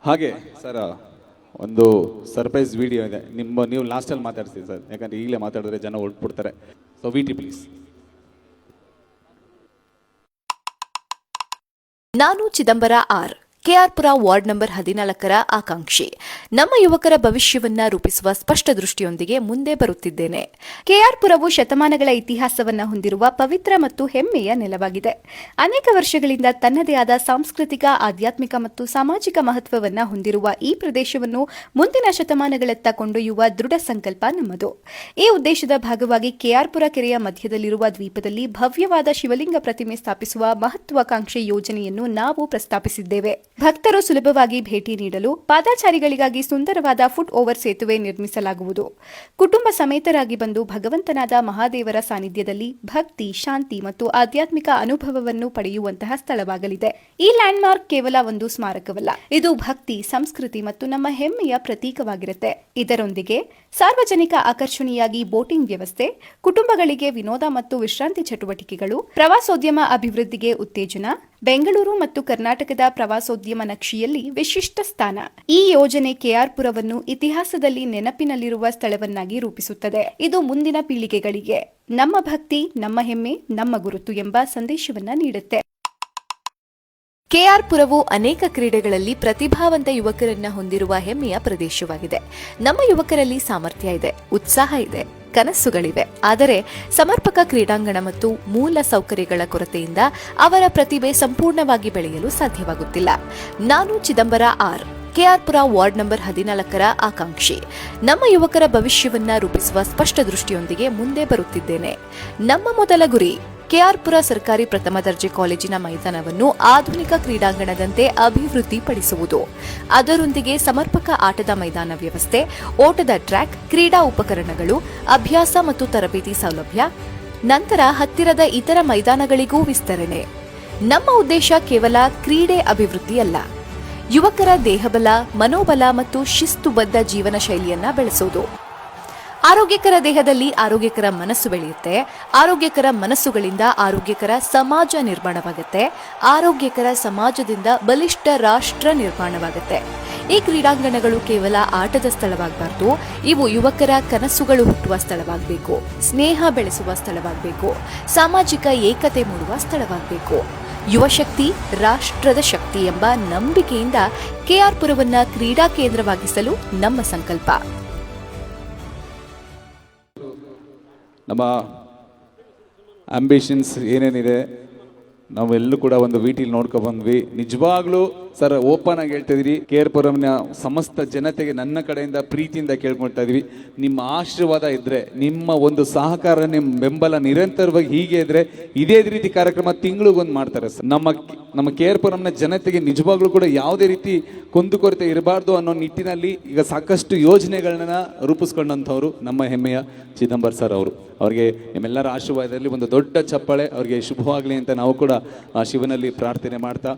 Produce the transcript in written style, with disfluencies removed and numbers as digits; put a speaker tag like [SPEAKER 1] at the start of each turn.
[SPEAKER 1] ಹಾಗೆ ಸರ್ ಒಂದು surprise video ಇದೆ ನೀವು ಲಾಸ್ಟಲ್ಲಿ ಮಾತಾಡ್ತೀವಿ ಸರ್, ಯಾಕಂದ್ರೆ ಈಗಲೇ ಮಾತಾಡಿದ್ರೆ ಜನ ಹೊರಟ್ಬಿಡ್ತಾರೆ. So wait please.
[SPEAKER 2] ನಾನು Chidambara R, KRPura ward number 14ರ ಆಕಾಂಕ್ಷಿ. ನಮ್ಮ ಯುವಕರ ಭವಿಷ್ಯವನ್ನ ರೂಪಿಸುವ ಸ್ಪಷ್ಟ ದೃಷ್ಟಿಯೊಂದಿಗೆ ಮುಂದೆ ಬರುತ್ತಿದ್ದೇನೆ. ಕೆಆರ್ಪುರವು ಶತಮಾನಗಳ ಇತಿಹಾಸವನ್ನ ಹೊಂದಿರುವ ಪವಿತ್ರ ಮತ್ತು ಹೆಮ್ಮೆಯ ನೆಲವಾಗಿದೆ. ಅನೇಕ ವರ್ಷಗಳಿಂದ ತನ್ನದೇ ಆದ ಸಾಂಸ್ಕೃತಿಕ, ಆಧ್ಯಾತ್ಮಿಕ ಮತ್ತು ಸಾಮಾಜಿಕ ಮಹತ್ವವನ್ನ ಹೊಂದಿರುವ ಈ ಪ್ರದೇಶವನ್ನು ಮುಂದಿನ ಶತಮಾನಗಳತ್ತ ಕೊಂಡೊಯ್ಯುವ ದೃಢ ಸಂಕಲ್ಪ ನಮ್ಮದು. ಈ ಉದ್ದೇಶದ ಭಾಗವಾಗಿ ಕೆಆರ್ಪುರ ಕೆರೆಯ ಮಧ್ಯದಲ್ಲಿರುವ ದ್ವೀಪದಲ್ಲಿ ಭವ್ಯವಾದ ಶಿವಲಿಂಗ ಪ್ರತಿಮೆ ಸ್ಥಾಪಿಸುವ ಮಹತ್ವಾಕಾಂಕ್ಷಿ ಯೋಜನೆಯನ್ನು ನಾವು ಪ್ರಸ್ತಾಪಿಸಿದ್ದೇವೆ. ಭಕ್ತರು ಸುಲಭವಾಗಿ ಭೇಟಿ ನೀಡಲು ಪಾದಾಚಾರಿಗಳಿಗಾಗಿ ಸುಂದರವಾದ ಫುಟ್ ಓವರ್ ಸೇತುವೆ ನಿರ್ಮಿಸಲಾಗುವುದು. ಕುಟುಂಬ ಸಮೇತರಾಗಿ ಬಂದು ಭಗವಂತನಾದ ಮಹಾದೇವರ ಸಾನ್ನಿಧ್ಯದಲ್ಲಿ ಭಕ್ತಿ, ಶಾಂತಿ ಮತ್ತು ಆಧ್ಯಾತ್ಮಿಕ ಅನುಭವವನ್ನು ಪಡೆಯುವಂತಹ ಸ್ಥಳವಾಗಲಿದೆ. ಈ ಲ್ಯಾಂಡ್ಮಾರ್ಕ್ ಕೇವಲ ಒಂದು ಸ್ಮಾರಕವಲ್ಲ, ಇದು ಭಕ್ತಿ, ಸಂಸ್ಕೃತಿ ಮತ್ತು ನಮ್ಮ ಹೆಮ್ಮೆಯ ಪ್ರತೀಕವಾಗಿರುತ್ತೆ. ಇದರೊಂದಿಗೆ ಸಾರ್ವಜನಿಕ ಆಕರ್ಷಣೆಯಾಗಿ ಬೋಟಿಂಗ್ ವ್ಯವಸ್ಥೆ, ಕುಟುಂಬಗಳಿಗೆ ವಿನೋದ ಮತ್ತು ವಿಶ್ರಾಂತಿ ಚಟುವಟಿಕೆಗಳು, ಪ್ರವಾಸೋದ್ಯಮ ಅಭಿವೃದ್ಧಿಗೆ ಉತ್ತೇಜನ, ಬೆಂಗಳೂರು ಮತ್ತು ಕರ್ನಾಟಕದ ಪ್ರವಾಸೋದ್ಯಮ ನಕ್ಷೆಯಲ್ಲಿ ವಿಶಿಷ್ಟ ಸ್ಥಾನ. ಈ ಯೋಜನೆ ಕೆಆರ್ಪುರವನ್ನು ಇತಿಹಾಸದಲ್ಲಿ ನೆನಪಿನಲ್ಲಿರುವ ಸ್ಥಳವನ್ನಾಗಿ ರೂಪಿಸುತ್ತದೆ. ಇದು ಮುಂದಿನ ಪೀಳಿಗೆಗಳಿಗೆ ನಮ್ಮ ಭಕ್ತಿ, ನಮ್ಮ ಹೆಮ್ಮೆ, ನಮ್ಮ ಗುರುತು ಎಂಬ ಸಂದೇಶವನ್ನ ನೀಡುತ್ತೆ. ಕೆಆರ್ಪುರವು ಅನೇಕ ಕ್ರೀಡೆಗಳಲ್ಲಿ ಪ್ರತಿಭಾವಂತ ಯುವಕರನ್ನ ಹೊಂದಿರುವ ಹೆಮ್ಮೆಯ ಪ್ರದೇಶವಾಗಿದೆ. ನಮ್ಮ ಯುವಕರಲ್ಲಿ ಸಾಮರ್ಥ್ಯ ಇದೆ, ಉತ್ಸಾಹ ಇದೆ, ಕನಸುಗಳಿವೆ. ಆದರೆ ಸಮರ್ಪಕ ಕ್ರೀಡಾಂಗಣ ಮತ್ತು ಮೂಲ ಸೌಕರ್ಯಗಳ ಕೊರತೆಯಿಂದ ಅವರ ಪ್ರತಿಭೆ ಸಂಪೂರ್ಣವಾಗಿ ಬೆಳೆಯಲು ಸಾಧ್ಯವಾಗುತ್ತಿಲ್ಲ. ನಾನು Chidambara R, KRPura ward number 14ರ ಆಕಾಂಕ್ಷಿ. ನಮ್ಮ ಯುವಕರ ಭವಿಷ್ಯವನ್ನ ರೂಪಿಸುವ ಸ್ಪಷ್ಟ ದೃಷ್ಟಿಯೊಂದಿಗೆ ಮುಂದೆ ಬರುತ್ತಿದ್ದೇನೆ. ನಮ್ಮ ಮೊದಲ ಗುರಿ ಕೆಆರ್ಪುರ ಸರ್ಕಾರಿ ಪ್ರಥಮ ದರ್ಜೆ ಕಾಲೇಜಿನ ಮೈದಾನವನ್ನು ಆಧುನಿಕ ಕ್ರೀಡಾಂಗಣದಂತೆ ಅಭಿವೃದ್ಧಿಪಡಿಸುವುದು. ಅದರೊಂದಿಗೆ ಸಮರ್ಪಕ ಆಟದ ಮೈದಾನ ವ್ಯವಸ್ಥೆ, ಓಟದ ಟ್ರ್ಯಾಕ್, ಕ್ರೀಡಾ ಉಪಕರಣಗಳು, ಅಭ್ಯಾಸ ಮತ್ತು ತರಬೇತಿ ಸೌಲಭ್ಯ, ನಂತರ ಹತ್ತಿರದ ಇತರ ಮೈದಾನಗಳಿಗೂ ವಿಸ್ತರಣೆ. ನಮ್ಮ ಉದ್ದೇಶ ಕೇವಲ ಕ್ರೀಡೆ ಅಭಿವೃದ್ಧಿಯಲ್ಲ, ಯುವಕರ ದೇಹಬಲ, ಮನೋಬಲ ಮತ್ತು ಶಿಸ್ತುಬದ್ಧ ಜೀವನ ಶೈಲಿಯನ್ನ ಬೆಳೆಸುವುದು. ಆರೋಗ್ಯಕರ ದೇಹದಲ್ಲಿ ಆರೋಗ್ಯಕರ ಮನಸ್ಸು ಬೆಳೆಯುತ್ತೆ. ಆರೋಗ್ಯಕರ ಮನಸ್ಸುಗಳಿಂದ ಆರೋಗ್ಯಕರ ಸಮಾಜ ನಿರ್ಮಾಣವಾಗುತ್ತೆ. ಆರೋಗ್ಯಕರ ಸಮಾಜದಿಂದ ಬಲಿಷ್ಠ ರಾಷ್ಟ್ರ ನಿರ್ಮಾಣವಾಗುತ್ತೆ. ಈ ಕ್ರೀಡಾಂಗಣಗಳು ಕೇವಲ ಆಟದ ಸ್ಥಳವಾಗಬಾರದು, ಇವು ಯುವಕರ ಕನಸುಗಳು ಹುಟ್ಟುವ ಸ್ಥಳವಾಗಬೇಕು, ಸ್ನೇಹ ಬೆಳೆಸುವ ಸ್ಥಳವಾಗಬೇಕು, ಸಾಮಾಜಿಕ ಏಕತೆ ಮೂಡುವ ಸ್ಥಳವಾಗಬೇಕು. ಯುವಶಕ್ತಿ ರಾಷ್ಟ್ರದ ಶಕ್ತಿ ಎಂಬ ನಂಬಿಕೆಯಿಂದ ಕೆಆರ್ಪುರವನ್ನ ಕ್ರೀಡಾ ಕೇಂದ್ರವಾಗಿಸಲು ನಮ್ಮ ಸಂಕಲ್ಪ.
[SPEAKER 1] ನಮ್ಮ ಆಂಬಿಷನ್ಸ್ ಏನೇನಿದೆ ನಾವೆಲ್ಲೂ ಕೂಡ ಒಂದು ವಿಟಿಲಿ ನೋಡ್ಕೊಬಂದ್ವಿ. ನಿಜವಾಗ್ಲೂ ಸರ್ ಓಪನ್ ಆಗಿ ಹೇಳ್ತಾ ಇದೀವಿ, ಕೆಆರ್ಪುರಂನ ಸಮಸ್ತ ಜನತೆಗೆ ನನ್ನ ಕಡೆಯಿಂದ ಪ್ರೀತಿಯಿಂದ ಕೇಳ್ಕೊಳ್ತಾ ಇದೀವಿ. ನಿಮ್ಮ ಆಶೀರ್ವಾದ ಇದ್ರೆ, ನಿಮ್ಮ ಒಂದು ಸಹಕಾರ, ನಿಮ್ಮ ಬೆಂಬಲ ನಿರಂತರವಾಗಿ ಹೀಗೆ ಇದ್ರೆ ಇದೇ ರೀತಿ ಕಾರ್ಯಕ್ರಮ ತಿಂಗಳಿಗೊಂದು ಮಾಡ್ತಾರೆ ಸರ್. ನಮ್ಮ ಕೆಆರ್ಪುರಂನ ಜನತೆಗೆ ನಿಜವಾಗ್ಲೂ ಕೂಡ ಯಾವುದೇ ರೀತಿ ಕುಂದುಕೊರತೆ ಇರಬಾರ್ದು ಅನ್ನೋ ನಿಟ್ಟಿನಲ್ಲಿ ಈಗ ಸಾಕಷ್ಟು ಯೋಜನೆಗಳನ್ನ ರೂಪಿಸ್ಕೊಂಡಂಥವ್ರು ನಮ್ಮ ಹೆಮ್ಮೆಯ ಚಿದಂಬರ್ ಸರ್ ಅವರು. ಅವರಿಗೆ ನಿಮ್ಮೆಲ್ಲರ ಆಶೀರ್ವಾದದಲ್ಲಿ ಒಂದು ದೊಡ್ಡ ಚಪ್ಪಾಳೆ, ಅವರಿಗೆ ಶುಭವಾಗಲಿ ಅಂತ ನಾವು ಕೂಡ ಶಿವನಲ್ಲಿ ಪ್ರಾರ್ಥನೆ ಮಾಡ್ತಾ